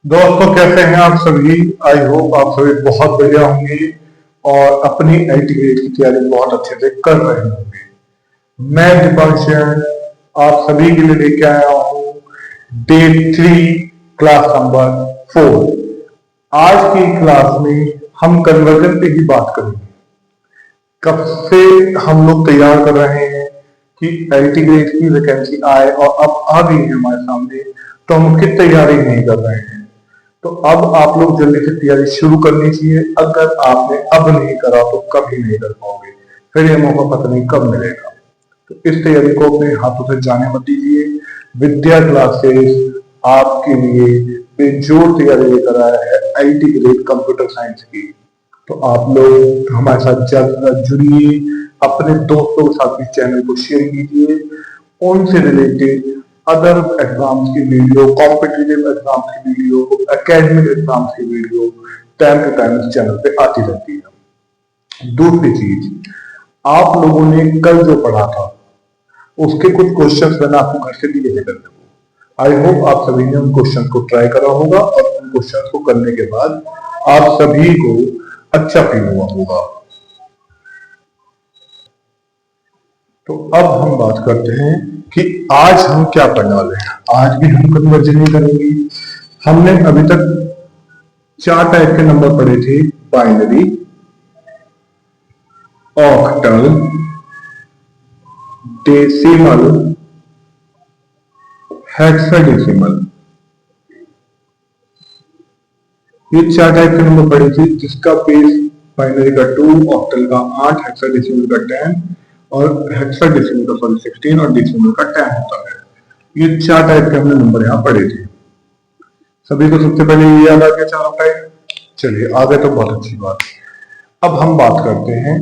दोस्तों, कैसे हैं आप सभी। आई होप आप सभी बहुत बढ़िया होंगे और अपनी आईटी ग्रेड की तैयारी बहुत अच्छे से कर रहे होंगे। मैं दीपांशन आप सभी के लिए लेके आया हूँ डे 3 क्लास नंबर 4। आज की क्लास में हम कन्वर्जन पे ही बात करेंगे। कब से हम लोग तैयार कर रहे हैं कि आईटी ग्रेड की वैकेंसी आए और अब आ गई है हमारे सामने, तो हम उसकी तैयारी नहीं कर रहे हैं। तो अब आप लोग जल्दी से तैयारी शुरू करनी चाहिए। अगर आपने अब नहीं करा तो कभी नहीं कर पाओगे, फिर ये मौका पता नहीं कब मिलेगा। तो इस तैयारी को अपने हाथों से जाने मत दीजिए। विद्या क्लासेस आपके लिए बेजोड़ तैयारी लेकर आया है आईटी ग्रेड कंप्यूटर साइंस की। तो आप लोग हमारे साथ ज्यादा जुड़िए, अपने दोस्तों के साथ इस चैनल को शेयर कीजिए। उनसे रिलेटेड अदर एग्जाम्स की वीडियो, कॉम्पिटिटिव एग्जाम्स की वीडियो, एकेडमिक एग्जाम्स की वीडियो टाइम टू टाइम इस चैनल पे आती रहती है। दूसरी चीज, आप लोगों ने कल जो पढ़ा था उसके कुछ क्वेश्चंस मैंने आपको घर से दिए थे करने को। आई होप आप सभी ने उन क्वेश्चंस को ट्राई करा होगा और उन क्वेश्चंस को करने के बाद आप सभी को अच्छा फील हुआ होगा। तो अब हम बात करते हैं कि आज हम क्या पढ़ने वाले हैं। आज भी हम कन्वर्जन ही करेंगे। हमने अभी तक 4 टाइप के नंबर पढ़े थे: बाइनरी, ऑक्टल, डेसिमल, हेक्साडेसिमल। ये 4 टाइप के नंबर पढ़े थे, जिसका बेस बाइनरी का 2, ऑक्टल का 8, हेक्साडेसिमल का 10 और हेक्साडेसिमल का 16 और डेसिमल का 10 होता है। ये 4 टाइप के हमने नंबर यहाँ पढ़े थे। सभी को सबसे पहले ये याद आ गया चारों टाइप। चलिए, आ गए तो बहुत अच्छी बात। अब हम बात करते हैं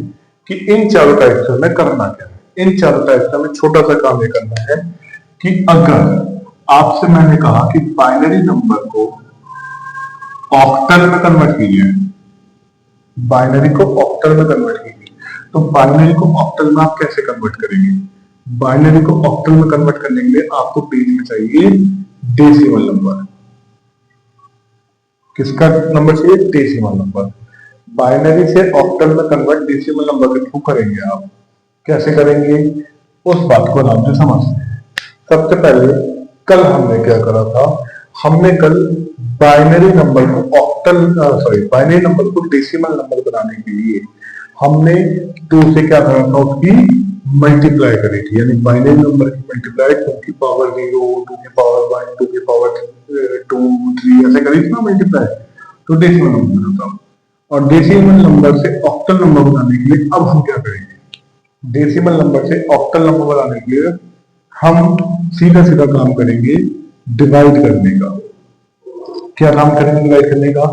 कि इन चारों टाइप से हमें करना क्या है। इन चारों टाइप से हमें छोटा सा काम ये करना है कि अगर आपसे मैंने कहा कि बाइनरी नंबर को ऑक्टल में कन्वर्ट कीजिए, बाइनरी को ऑक्टल में कन्वर्ट कीजिए, तो बाइनरी को ऑक्टल में आप कैसे कन्वर्ट करेंगे? बाइनरी को ऑक्टल में कन्वर्ट करने के लिए आपको पेज में चाहिए डेसिमल नंबर। किसका नंबर चाहिए? Decimal number. बाइनरी से ऑक्टल में कन्वर्ट डेसिमल नंबर के थ्रू करेंगे आप। कैसे करेंगे उस बात को आराम से समझते हैं। सबसे पहले कल हमने क्या करा था? हमने कल बाइनरी नंबर को बाइनरी नंबर को डेसिमल नंबर बनाने के लिए हमने 2 से क्या करा था? उसकी मल्टीप्लाई करी थी। यानी बाइनरी नंबर की मल्टीप्लाई 2 की पावर 0, 2 की पावर 1, 2 की पावर 2, 3 ऐसे करी थी ना मल्टीप्लाई। तो डेसिमल नंबर होता। और डेसिमल नंबर से ऑक्टल नंबर बनाने के लिए अब हम क्या करेंगे? डेसिमल नंबर से ऑक्टल नंबर बनाने के लिए हम सीधा सीधा काम करेंगे डिवाइड करने का। क्या काम करेंगे डिवाइड करने का?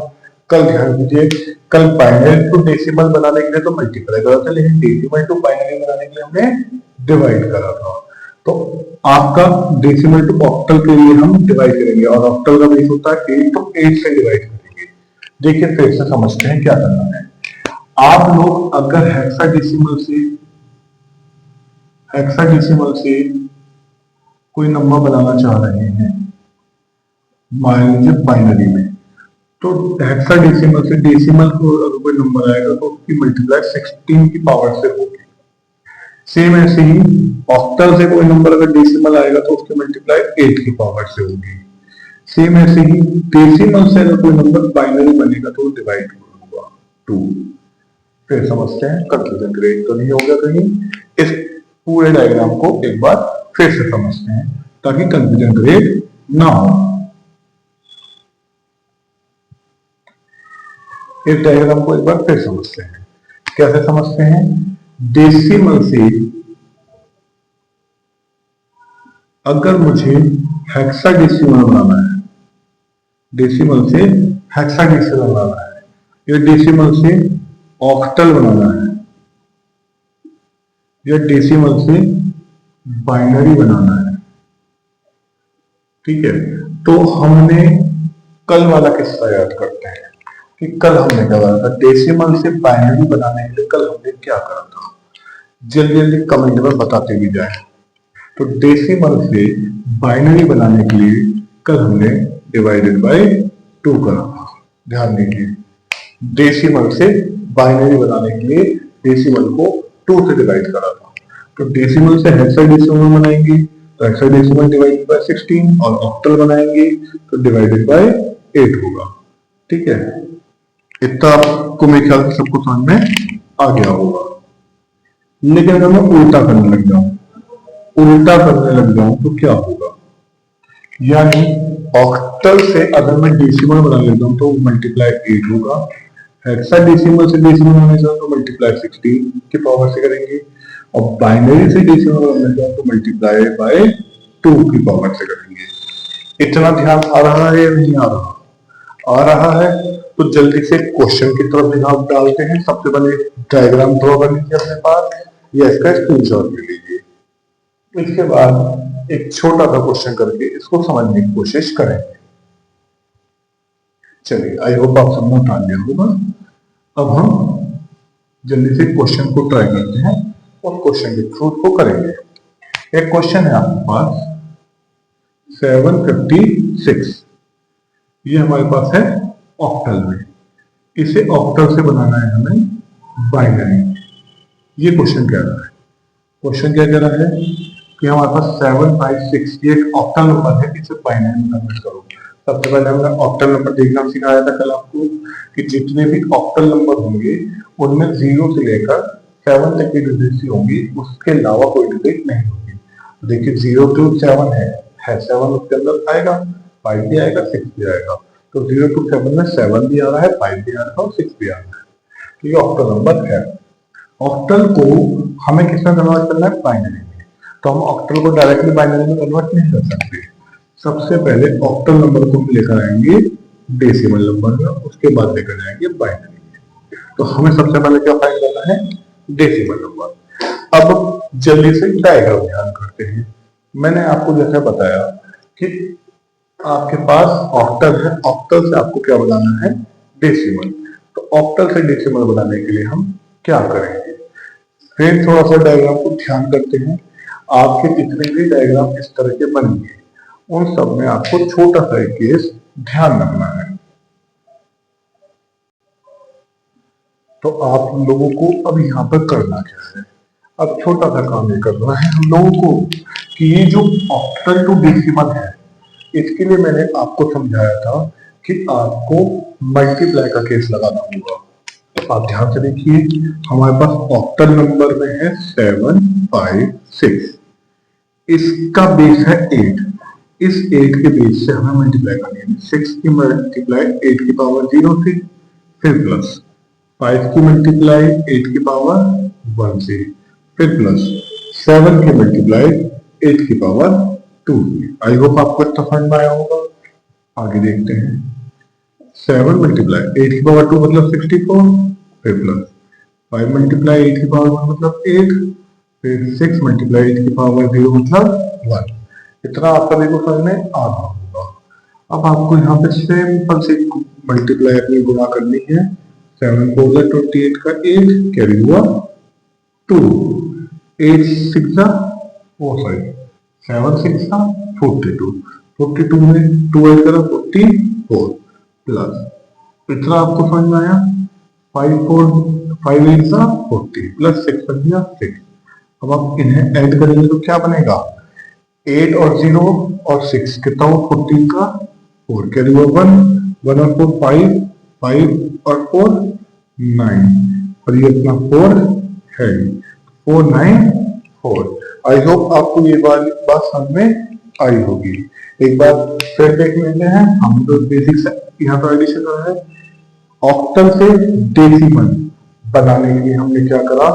कल ध्यान दीजिए, कल बाइनरी टू डेसिमल बनाने के लिए तो मल्टीप्लाई करा था, लेकिन डेसिमल टू बाइनरी बनाने के लिए हमने डिवाइड करा था। तो आपका डेसिमल टू ऑक्टल के लिए हम डिवाइड करेंगे और ऑक्टल का बेस होता है 8, तो 8 से डिवाइड करेंगे। देखिए, फिर से समझते हैं क्या करना है। आप लोग अगर हेक्साडेसिमल से कोई नंबर बनाना चाह रहे हैं, मान लीजिए बाइनरी में, तो हेक्साडेसिमल से डेसिमल को अगर कोई नंबर आएगा तो उसकी मल्टीप्लाई 16 की पावर से होगी। सेम ऐसे ही ऑक्टल से कोई नंबर अगर डेसिमल आएगा तो उसकी मल्टीप्लाई 8 की पावर से होगी। सेम ऐसे ही डेसिमल से अगर कोई नंबर बाइनरी बनेगा तो डिवाइड होगा 2। फिर समझते हैं, कंफ्यूजन क्रिएट तो नहीं हो गया कहीं। इस पूरे डायग्राम को एक बार फिर से समझते हैं ताकि कंफ्यूजन क्रिएट ना हो। इस डायग्राम को एक बार फिर समझते हैं। कैसे समझते हैं? डेसिमल से अगर मुझे हेक्साडेसिमल बनाना है, डेसिमल से हेक्साडेसिमल बनाना है, या डेसिमल से ऑक्टल बनाना है, या डेसिमल से बाइनरी बनाना है, ठीक है, तो हमने कल वाला किस्सा याद करते हैं कि कल हमने क्या करा था। डेसिमल से बाइनरी बनाने के लिए कल हमने क्या करा था? जल्दी जल्दी कमेंट में बताते भी जाए। तो डेसिमल से बाइनरी बनाने के लिए कल हमने डिवाइडेड बाय 2 करा था। ध्यान दीजिए, डेसिमल से बाइनरी बनाने के लिए डेसिमल को 2 से डिवाइड करा था। तो डेसिमल से हेक्साडेसिमल बनाएंगे तो हेक्साडेसिमल डिवाइडेड बाय 16, और ऑक्टल बनाएंगे तो डिवाइडेड बाय 8 होगा। ठीक है, इतना आपको मेरे ख्याल से सबको समझ में आ गया होगा। लेकिन अगर मैं उल्टा करने लग जाऊं तो क्या होगा? यानी ऑक्टल से अगर मैं डेसिमल बना लेता हूं तो मल्टीप्लाई 8 होगा, हेक्साडेसिमल से डेसिमल बनाने जाऊं तो मल्टीप्लाई 16 की पावर से करेंगे, और बाइनरी से डेसिमल बनाने जाऊं तो मल्टीप्लाई बाय 2 की पावर से करेंगे। इतना ध्यान आ रहा है या नहीं आ रहा? आ रहा है तो जल्दी से क्वेश्चन की तरफ ध्यान डालते हैं। सबसे पहले डायग्राम ड्रॉ कर लीजिए अपने पास या इसका स्क्रीनशॉट ले लीजिए। इसके बाद एक छोटा सा क्वेश्चन करके इसको समझने की कोशिश करेंगे। चलिए, आई होप आप सब नोट आ गया होगा। अब हम जल्दी से क्वेश्चन को ट्राई करते हैं और क्वेश्चन के थ्रू को करेंगे। एक क्वेश्चन है आपके पास 756, ये हमारे पास है ऑक्टल में। इसे ऑक्टल से बनाना है हमें बाइनरी। ये क्वेश्चन कह रहा है, क्वेश्चन क्या कह रहा है कि हमारे पास 756 ये एक ऑक्टल नंबर है, इसे बाइनरी में कन्वर्ट करो। सबसे पहले हमने ऑक्टल नंबर देखना सिखाया था कल आपको कि जितने भी ऑक्टल नंबर होंगे उनमें 0 से लेकर 7 तक की डिजिट्स होंगी, उसके अलावा कोई डिजिट नहीं होगी। देखिए 0 to 7 है 7 उसके अंदर आएगा, 5 भी आएगा, 6 भी आएगा। तो 0 to 7 में 7 भी आ रहा है, 5 भी आ रहा है और 6 भी आ रहा है। तो ये ऑक्टल नंबर है। ऑक्टल को हमें किसमें कन्वर्ट करना है? बाइनरी में। तो हम ऑक्टल को डायरेक्टली बाइनरी में कन्वर्ट नहीं कर सकते। सबसे पहले ऑक्टल नंबर को लेकर आएंगे डेसिमल नंबर में, उसके बाद लेकर जाएंगे बाइनरी में। तो हमें सबसे पहले क्या फाइंड करना है? Decimal number. अब जल्दी से डायग्राम ध्यान करते हैं। मैंने आपको जैसे बताया कि आपके पास ऑक्टल है, ऑक्टल से आपको क्या बनाना है? डेसिमल। तो ऑक्टल से डेसिमल बनाने के लिए हम क्या करेंगे? फिर थोड़ा सा डायग्राम को ध्यान करते हैं। आपके जितने भी डायग्राम इस तरह के बनेंगे उन सब में आपको छोटा सा एक केस ध्यान रखना है। तो आप लोगों को अब यहाँ पर करना क्या है? अब छोटा सा काम ये करना है हम लोगों को कि ये जो ऑक्टल टू डेसिमल है, इसके लिए मैंने आपको समझाया था कि आपको मल्टीप्लाई का केस लगाना होगा। आप ध्यान से देखिए, हमारे पास ऑक्टल नंबर में है 756, इसका बेस है 8। इस 8 के बेस से हमें मल्टीप्लाई करनी है। 6 की मल्टीप्लाई 8 की पावर 0 से, फिर प्लस 5 की मल्टीप्लाई 8 की पावर 1 से, फिर प्लस 7 की मल्टीप्लाई 8 की पावर 2 से। आई होप आपको इतना समझ में आया होगा। आगे देखते हैं। 7 मल्टीप्लाई 8 की पावर 2 मतलब 64, फिर प्लस 5 मल्टीप्लाई 8 की पावर 1 मतलब 8, फिर 6 मल्टीप्लाई 8 की पावर 0 मतलब 1। इतना आपका देखो समझ में आ रहा होगा। अब आपको यहाँ पे सिंपल से मल्टीप्लाई अपनी गुणा करनी है। 7 4 28 का 8 कैरी हुआ 2, 8 6 सॉरी 7 6 42, 42 में 2 ऐड करा 44 प्लस, इतना आपको समझ में आया। 5 8 40 प्लस 6 बन गया 6। अब आप इन्हें ऐड करेंगे तो क्या बनेगा? 8 और 0 और 6 कितना हो? 14 का 4 कैरी हुआ 1 और 4 5, 5 और 4 9, और ये अपना 4 है 4 9 4। आई होप आपको ये बात समझ में आई होगी। एक बार फिर देख लेते हैं। हम तो बेसिक यहाँ पर एडिशन कर रहे हैं। ऑक्टल से डेसिमल बनाने के लिए हमने क्या करा?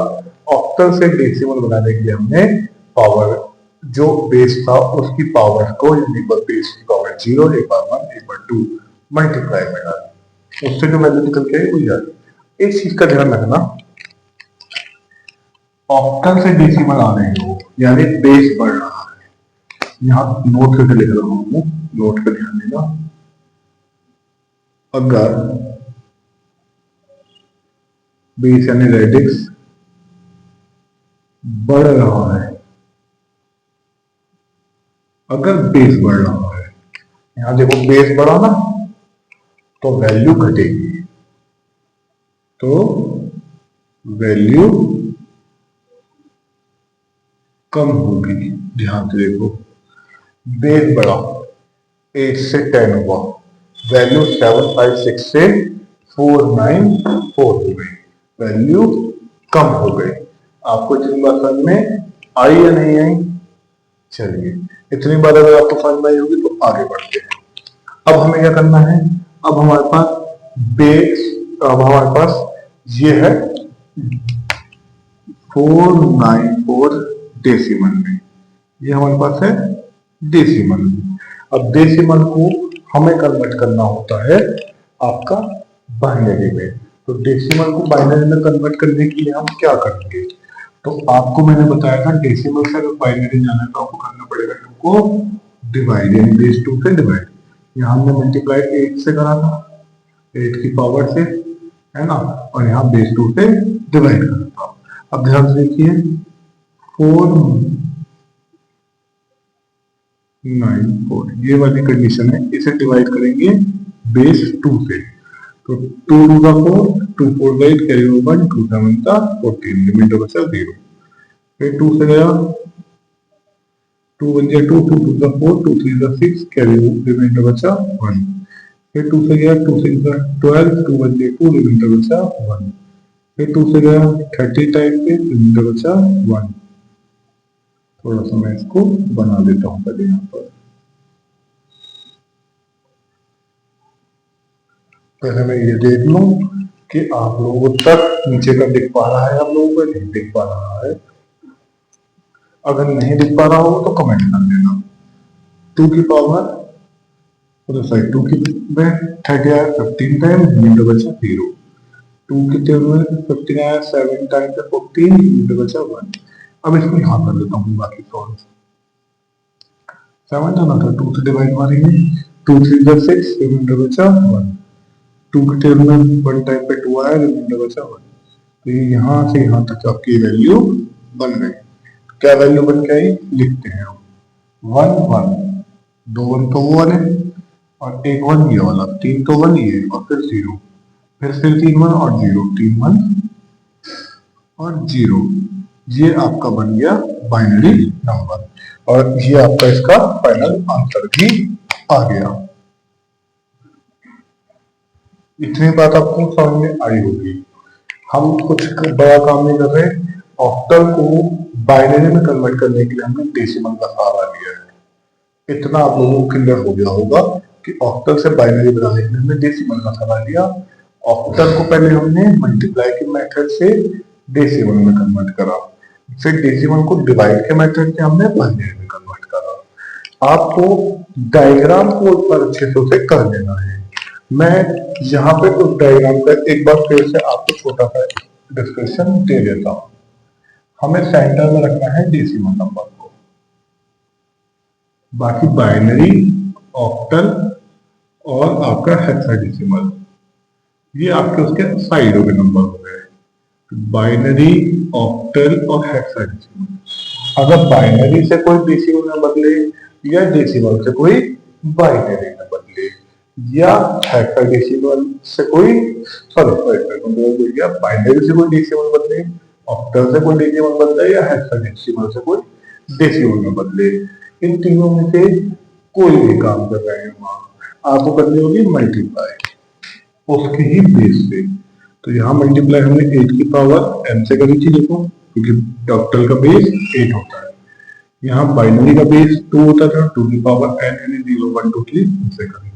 ऑक्टल से डेसिमल बनाने के लिए हमने पावर जो बेस था उसकी पावर को एक बार बेस की पावर 0, एक बार 1, एक बार 2 मल्टीप्लाई में डाली, उससे जो वैल्यू निकल के वही आ गई। एक चीज का ध्यान रखना, ऑक्टल से डेसिमल आ रहे हो यानी बेस बढ़ रहा है। यहाँ नोट करके लिख रहा हूं, नोट पर ध्यान देना। अगर बेस यानी रेडिक्स बढ़ रहा है, अगर बेस बढ़ रहा है, यहां देखो बेस बढ़ा ना, तो वैल्यू घटेगी, तो वैल्यू कम होगी। ध्यान से देखो, बेस बढ़ा, 8 से 10 हुआ, वैल्यू 756 से 494 हो गई, वैल्यू कम हो गई। आपको इतनी बात समझ में आई या नहीं आई? चलिए, इतनी बात अगर आपको समझ में आई होगी तो आगे बढ़ते हैं। अब हमें क्या करना है? अब हमारे पास ये है 494 डेसिमल में, ये हमारे पास है डेसिमल में। अब डेसिमल को हमें कन्वर्ट करना होता है आपका बाइनरी में। तो डेसिमल को बाइनरी में कन्वर्ट करने के लिए हम क्या करेंगे? तो आपको मैंने बताया था डेसिमल से अगर बाइनरी जाना है तो आपको करना पड़ेगा 2 को डिवाइड, यानी बेस 2 से डिवाइड। यहाँ हमने मल्टीप्लाई 8 से करा था, 8 की पावर से, है ना, और यहाँ बेस 2 से डिवाइड करा था। अब ध्यान से देखिए, 494 ये वाली कंडीशन है, इसे डिवाइड करेंगे बेस 2 से। तो 2 2 का 4, 2 4 का 8, कैरी ओवर 1, 2 7 का 14, रिमाइंडर बचा 0। फिर 2 से गया, 2 1 2, 2 2 का 4, 2 3 का 6, कैरी ओवर रिमाइंडर बचा 1। फिर 2 से गया, 2 6 का 12, 2 1 2, रिमाइंडर बचा 1। फिर 2 से गया 30 टाइप पे, रिमाइंडर बचा 1। थोड़ा सा मैं इसको बना देता हूँ पहले यहाँ पर। पहले मैं ये देख लूं कि आप लोगों तक नीचे का दिख पा रहा है, आप लोगों को नहीं दिख पा रहा है। अगर नहीं दिख पा रहा हो तो कमेंट कर देना। 2 की पावर, सॉरी 2 की में 30 आया 15 टाइम, रिमाइंडर बचा 0। 2 की टेबल में 15 आया 7 टाइम पे 14, रिमाइंडर बचा 1। अब इसको यहाँ कर देता हूँ बाकी सॉल्व। 7 जाना था, 2 से डिवाइड मारेंगे, 2 3 का 6, रिमाइंडर बचा 1। 2 के टेबल में 1 टाइम पे 2 आया, रिमाइंडर बचा 1। तो ये यहाँ से यहाँ तक आपकी वैल्यू बन गई। क्या वैल्यू बन के आई? लिखते हैं हम 1 1, 2 1 तो वो वाले, और 1 1 ये वाला, 3 तो 1 ये, और फिर 0, फिर 3 1 और 0, 3 1 और 0। ये आपका बन गया बाइनरी नंबर, और ये आपका इसका फाइनल आंसर भी आ गया। इतनी बात आपको समझ में आई होगी। हम कुछ बड़ा काम नहीं कर रहे, ऑक्टल को बाइनरी में कन्वर्ट करने के लिए हमने डेसिमल का सहारा लिया है। इतना आप लोगों को क्लियर हो गया होगा कि ऑक्टल से बाइनरी बनाने के लिए हमने डेसिमल का सहारा लिया। ऑक्टल को पहले हमने मल्टीप्लाई के मेथड से डेसिमल में कन्वर्ट करा, फिर डेसिमल को डिवाइड के मेथड से हमने बाइनरी में कन्वर्ट करा। आपको डायग्राम को एक बार अच्छे से उसे कर लेना है। मैं यहाँ पे उस डायग्राम का एक बार फिर से आपको छोटा सा डिस्क्रिप्शन दे देता हूँ। हमें सेंटर में रखना है डेसिमल नंबर को, बाकी बाइनरी, ऑक्टल और आपका हेक्साडेसिमल ये आपके उसके साइडों के नंबर हो गए, बाइनरी, ऑक्टल और हेक्साडेसिमल। अगर बाइनरी से कोई डेसिमल में बदले या डेसिमल से कोई बाइनरी में बदले, या हेक्साडेसिमल से कोई या बाइनरी से कोई डेसिमल बदले, ऑक्टल से कोई डेसिमल बदले, या हेक्साडेसिमल से कोई डेसिमल में बदले, इन तीनों में से कोई भी काम कर रहे हैं वहां आपको करनी होगी मल्टीप्लाई उसके ही बेस से। तो यहाँ मल्टीप्लाई हमने 8 की पावर n से करी थी, देखो, क्योंकि ऑक्टल का बेस 8 होता है। यहाँ बाइनरी का बेस 2 होता था, 2 की पावर n यानी 0 1 2 3 से करेंगे।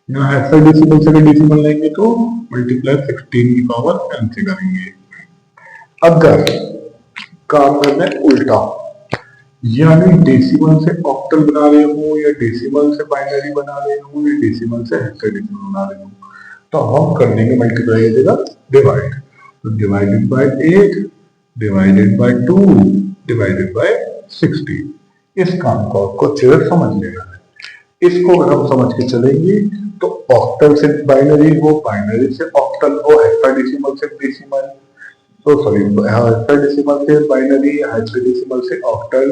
यहाँ हेक्साडेसिमल से डेसिमल लेंगे तो मल्टीप्लाई 16 की पावर n से करेंगे। अगर काम करना है उल्टा, यानी डेसिमल से ऑक्टल बना रहे हो, या डेसिमल से बाइनरी बना रहे हो, या डेसिमल से हेक्साडेसिमल बना रहे हो, तो हम कर देंगे मल्टीप्लाई की जगह डिवाइड। तो divided by 8 divided by 2 divided by 16। इस काम को आपको अच्छे से समझ लेना है। इसको अगर हम समझ के चलेंगे तो ऑक्टल से बाइनरी हो, बाइनरी से ऑक्टल हो, हेक्साडेसिमल से डेसिमल, तो सॉरी हेक्साडेसिमल से बाइनरी, या हेक्साडेसिमल से ऑक्टल,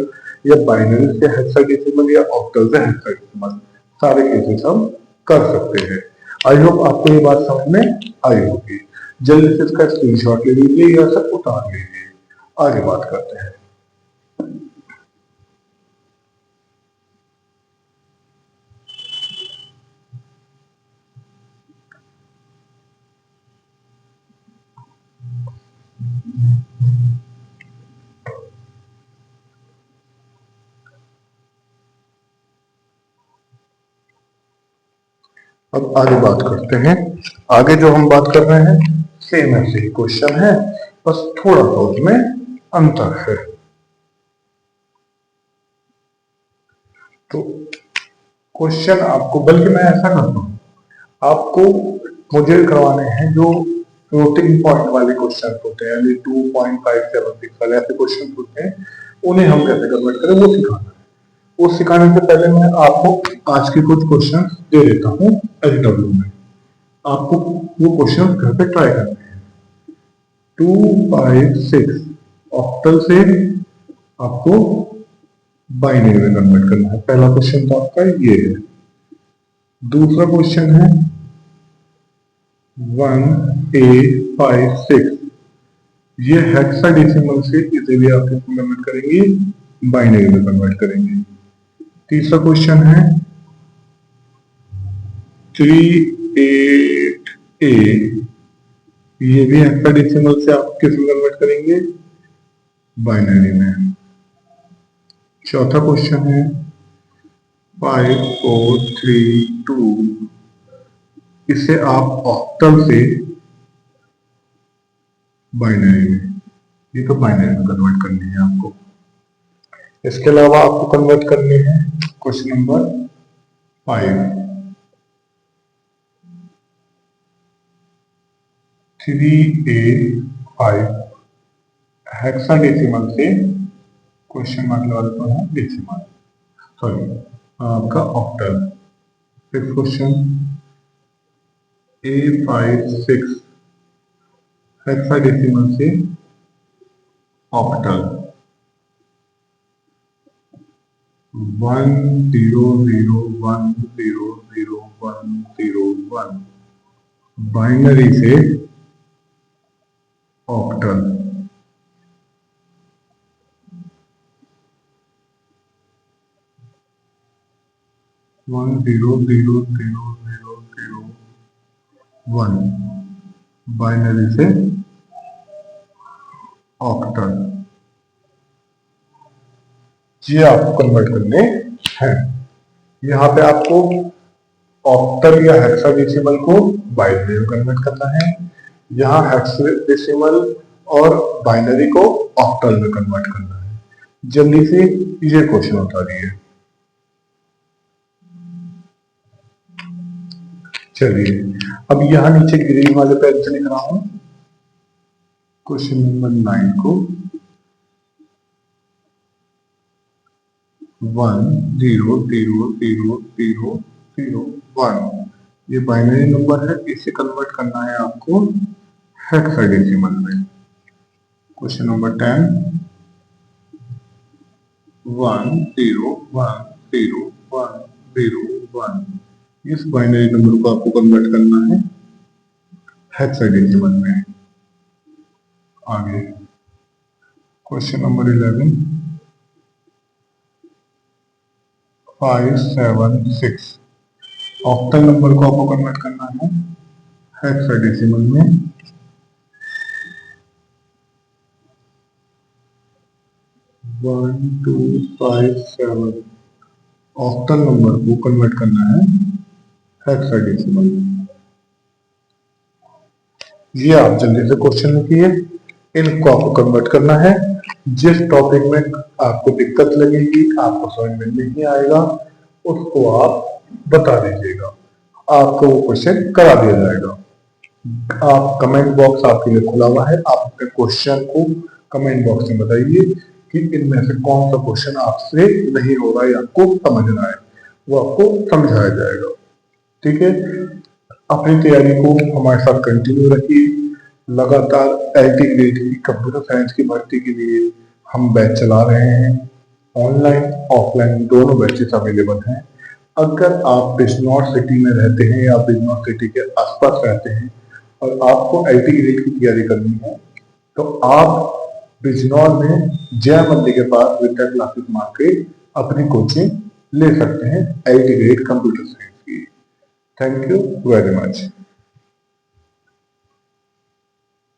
या बाइनरी से हेक्साडेसिमल, या ऑक्टल से हेक्साडेसिमल, सारे केसेस हम कर सकते हैं। आई होप आपको ये बात समझ में आई होगी। जल्दी से इसका स्क्रीनशॉट ले लीजिए या सब उतार लीजिए। आगे बात करते हैं। अब आगे बात करते हैं। आगे जो हम बात कर रहे हैं सेम ऐसे ही क्वेश्चन है, बस थोड़ा सा उसमें अंतर है। तो क्वेश्चन आपको, बल्कि मैं ऐसा करता हूं, आपको मुझे करवाने हैं जो फ्लोटिंग पॉइंट वाले क्वेश्चन होते हैं, यानी 2.576 वाले ऐसे क्वेश्चन होते हैं, उन्हें हम कैसे कन्वर्ट करें वो सिखाना है। वो सिखाने से पहले मैं आपको आज के कुछ क्वेश्चन दे देता हूँ एचडब्ल्यू में। आपको वो क्वेश्चन घर पे ट्राई करने हैं। 256 ऑक्टल से आपको बाइनरी में कन्वर्ट करना है। पहला क्वेश्चन तो आपका ये है। दूसरा क्वेश्चन है 1856, ये हेक्साडेसिमल से इसे भी आप इसमें कन्वर्ट करेंगे, बाइनरी में कन्वर्ट करेंगे। तीसरा क्वेश्चन है 38A, ये भी हेक्साडेसिमल से आप किस में कन्वर्ट करेंगे, बाइनरी में। चौथा क्वेश्चन है 5432, इसे आप ऑक्टल से बाइनरी में, ये तो बाइनरी में कन्वर्ट करनी है आपको। इसके अलावा आपको कन्वर्ट करने हैं क्वेश्चन नंबर 5, 3A5 हेक्साडेसिमल से, क्वेश्चन मार्क लगा देता हूं, डेसिमल, सॉरी आपका octal. Fifth question A56 hexadecimal से ऑक्टल। 10010101 बाइनरी से ऑक्टल। वन बाइनरी से ऑक्टल, ये आपको कन्वर्ट करने हैं। यहाँ पे आपको ऑक्टल या हेक्साडेसिमल को बाइनरी में कन्वर्ट करना है, यहाँ हेक्साडेसिमल और बाइनरी को ऑक्टल में कन्वर्ट करना है। जल्दी से ये क्वेश्चन उठा दिए। चलिए अब यहाँ नीचे ग्रीन वाले पेन से लिख रहा हूं क्वेश्चन नंबर 9 को 100001, ये बाइनरी नंबर है, इसे कन्वर्ट करना है आपको हेक्साडेसिमल में। क्वेश्चन नंबर 10 100101, इस बाइनरी नंबर को आपको कन्वर्ट करना है हेक्साडेसिमल में। आगे क्वेश्चन नंबर 11 576, ऑक्टल नंबर को आपको कन्वर्ट करना है हेक्साडेसिमल में। 1257, ऑक्टल नंबर को कन्वर्ट करना है हेक्साडेसिमल। ये आप जल्दी से क्वेश्चन लिखिए, इनको आपको कन्वर्ट करना है। जिस टॉपिक में आपको दिक्कत लगेगी, आपको समझ में नहीं आएगा, उसको आप बता दीजिएगा, आपको वो क्वेश्चन करा दिया जाएगा। आप कमेंट बॉक्स आपके लिए खुला हुआ है, आप अपने क्वेश्चन को कमेंट बॉक्स में बताइए कि इनमें से कौन सा क्वेश्चन आपसे नहीं हो रहा है, आपको समझना है, वो आपको समझाया जाएगा। ठीक है, अपनी तैयारी को हमारे साथ कंटिन्यू रखिए। लगातार एलटी ग्रेड की कंप्यूटर साइंस की भर्ती के लिए हम बैच चला रहे हैं, ऑनलाइन ऑफलाइन दोनों बैचेस अवेलेबल हैं। अगर आप बिजनौर सिटी में रहते हैं या बिजनौर सिटी के आसपास रहते हैं और आपको आईटी ग्रेड की तैयारी करनी है, तो आप बिजनौर में जय मंदिर के पास विद्या क्लासेस मार के अपनी कोचिंग ले सकते हैं आईटी ग्रेड कंप्यूटर साइंस की। Thank you very much.